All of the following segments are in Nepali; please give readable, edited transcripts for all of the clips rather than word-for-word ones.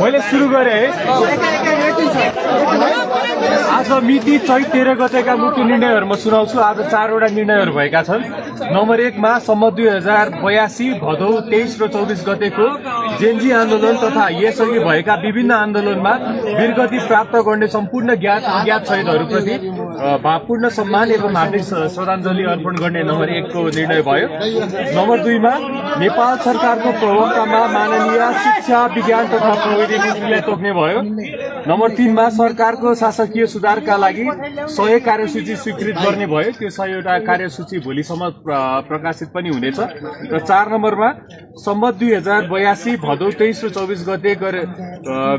मैले सुरु गरेँ है। आज मिति चैत 13 गतेका मुख्य निर्णयहरू म सुनाउँछु। आज 4वटा निर्णयहरू भएका छन्। नम्बर 1 मा सम्मत 2082 भदौ 23 र 24 गतेको जेन्जी आन्दोलन तथा यसअघि भएका विभिन्न आन्दोलनमा वीरगति प्राप्त गर्ने सम्पूर्ण ज्ञात अज्ञात शहीदहरूप्रति भावपूर्ण सम्मान एवं हार्दिक श्रद्धाञ्जली अर्पण गर्ने नम्बर 1 को निर्णय भयो। नम्बर 2 मा नेपाल सरकारको प्रवक्तामा माननीय शिक्षा विज्ञान तथा प्रविधि मन्त्रीलाई तोक्ने भयो। नम्बर 3 मा सरकारको शासकीय सुधारका लागि 100 कार्यसूची स्वीकृत गर्ने भयो। त्यो 100 कार्यसूची भोलिसम्म प्रकाशित पनि हुनेछ। र 4 नम्बरमा सम्मत 2082 भदौ 23 र 24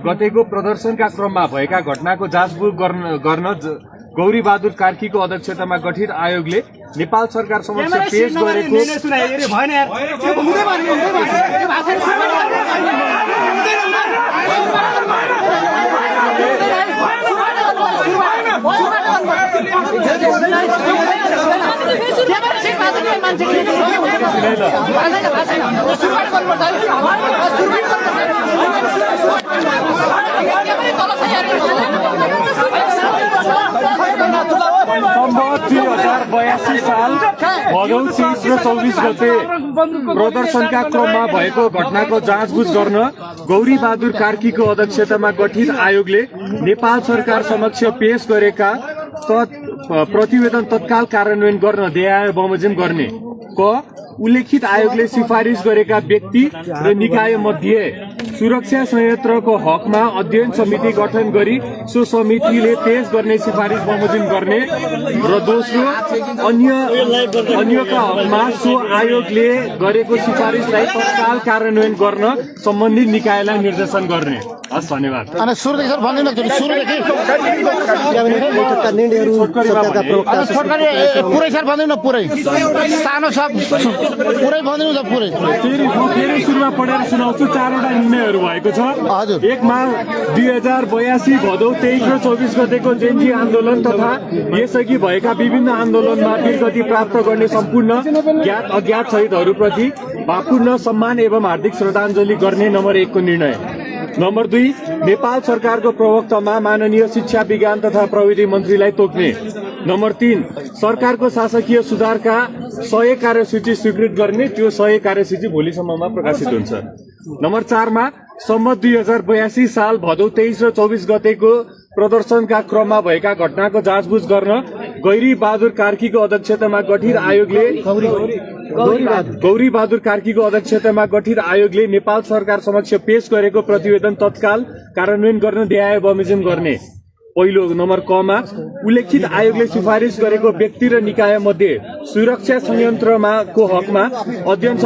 गतेको प्रदर्शनका क्रममा भएका घटनाको जाँचबुझ गर्न गौरी बहादुर कार्कीको अध्यक्षतामा गठित आयोगले नेपाल सरकार समक्ष पेश गरेको सम्मत 2082 साल भदौ 23 र 24 गते प्रदर्शनका क्रममा भएको घटनाको जाँचबुझ गर्न गौरी बहादुर कार्कीको अध्यक्षतामा गठित आयोगले नेपाल सरकार समक्ष पेश गरेका प्रतिवेदन तत्काल कार्यान्वयन गर्न देय बमोजिम गर्ने। उल्लेखित आयोगले सिफारिस गरेका व्यक्ति र निकाय मध्ये सुरक्षा संयन्त्रको हकमा अध्ययन समिति गठन गरी सो समितिले पेश गर्ने सिफारिस बमोजिम गर्ने र दोस्रो अन्यका हकमा सो आयोगले गरेको सिफारिसलाई तत्काल कार्यान्वयन गर्न सम्बन्धित निकायलाई निर्देशन गर्ने। हस्, धन्यवाद। फेरि सुरुमा पढेर सुनाउँछु। 4वटा निर्णयहरू भएको छ। 1 मा 2082 भदौ 23 र 24 गतेको जेन्जी आन्दोलन तथा यसअघि भएका विभिन्न आन्दोलनमा वीरगति प्राप्त गर्ने सम्पूर्ण ज्ञात अज्ञात शहीदहरूप्रति भावपूर्ण सम्मान एवं हार्दिक श्रद्धाञ्जली गर्ने नम्बर 1 को निर्णय। नम्बर 2 नेपाल सरकारको प्रवक्तामा माननीय शिक्षा विज्ञान तथा प्रविधि मन्त्रीलाई तोक्ने। नम्बर 3 सरकारको शासकीय सुधारका 100 कार्यसूची स्वीकृत गर्ने। त्यो 100 कार्यसूची भोलिसम्ममा प्रकाशित हुन्छ। नम्बर 4 मा सम्मत 2082 साल भदौ 23 र 24 गतेको प्रदर्शनका क्रममा भएका घटनाको जाँचबुझ गर्न गौरी बहादुर कार्कीको अध्यक्षतामा गठित आयोगले गौरी बहादुर कार्कीको अध्यक्षतामा गठित आयोगले नेपाल सरकार समक्ष पेश गरेको प्रतिवेदन तत्काल कार्यान्वयन गर्न देय बमोजिम गर्ने। पहिलो नम्बर कमा उल्लेखित आयोगले सिफारिस गरेको व्यक्ति र निकाय मध्ये सुरक्षा संयन्त्रको हकमा अध्ययन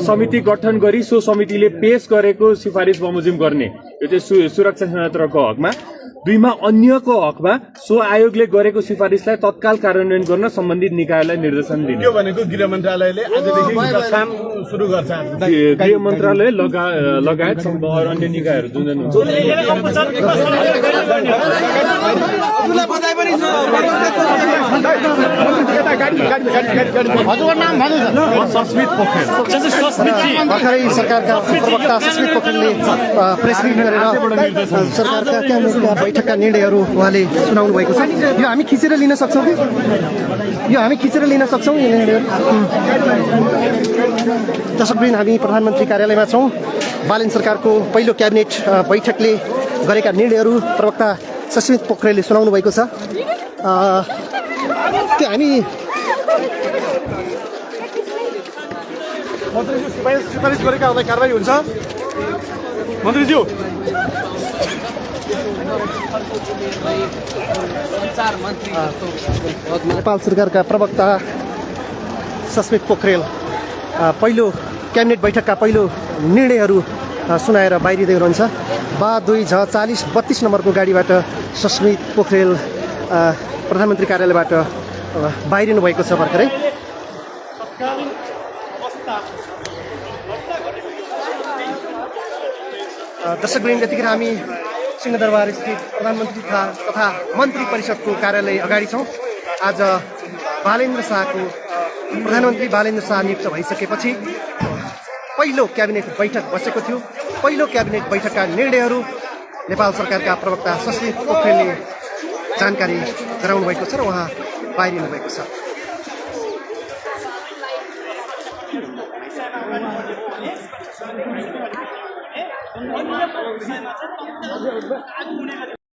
समिति गठन गरी सो समितिले पेश गरेको सिफारिस बमोजिम गर्ने। यो चाहिँ सुरक्षा संयन्त्रको हकमा। 2 मा अन्यको हकमा सो आयोगले गरेको सिफारिसलाई तत्काल कार्यान्वयन गर्न सम्बन्धित निकायलाई निर्देशन दिने। त्यो भनेको गृह मन्त्रालयले आजदेखि काम सुरु गर्छ। गृह मन्त्रालय लगायत अन्य निकायहरू जुन हुन्छ। सस्मित पोखरेल भर्खरै सरकारका प्रवक्ता सस्मित पोखरेलले प्रेस मिट गरेर सरकारका बैठकका निर्णयहरू उहाँले सुनाउनु भएको छ। यो हामी खिचेर लिन सक्छौँ कि यो निर्णयहरू। दर्शकवृन्द, हामी प्रधानमन्त्री कार्यालयमा छौँ। बालेन सरकारको पहिलो क्याबिनेट बैठकले गरेका निर्णयहरू प्रवक्ता सस्मित पोखरेलले सुनाउनु भएको छ। त्यो हामी मन्त्रीज्यू सिफारिस गरेकाहरूलाई कारबाही हुन्छ। मन्त्रीज्यू नेपाल सरकारका प्रवक्ता सस्मित पोखरेल पहिलो क्याबिनेट बैठकका पहिलो निर्णयहरू सुनाएर बाहिरिँदै हुनुहुन्छ। 2-40-32 नम्बरको गाडीबाट सस्मित पोखरेल प्रधानमन्त्री कार्यालयबाट बाहिरिनु भएको छ भर्खरै। दर्शकवृन्द, यतिखेर हामी सिंहदरबार स्थित प्रधानमन्त्री तथा मन्त्री परिषदको कार्यालय अगाडि छौँ। आज प्रधानमन्त्री बालेन्द्र शाह नियुक्त भइसकेपछि पहिलो क्याबिनेट बैठक बसेको थियो। पहिलो क्याबिनेट बैठकका निर्णयहरू नेपाल सरकारका प्रवक्ता सस्मित पोखरेलले जानकारी गराउनु भएको छ र उहाँ बाहिरिनु भएको छ।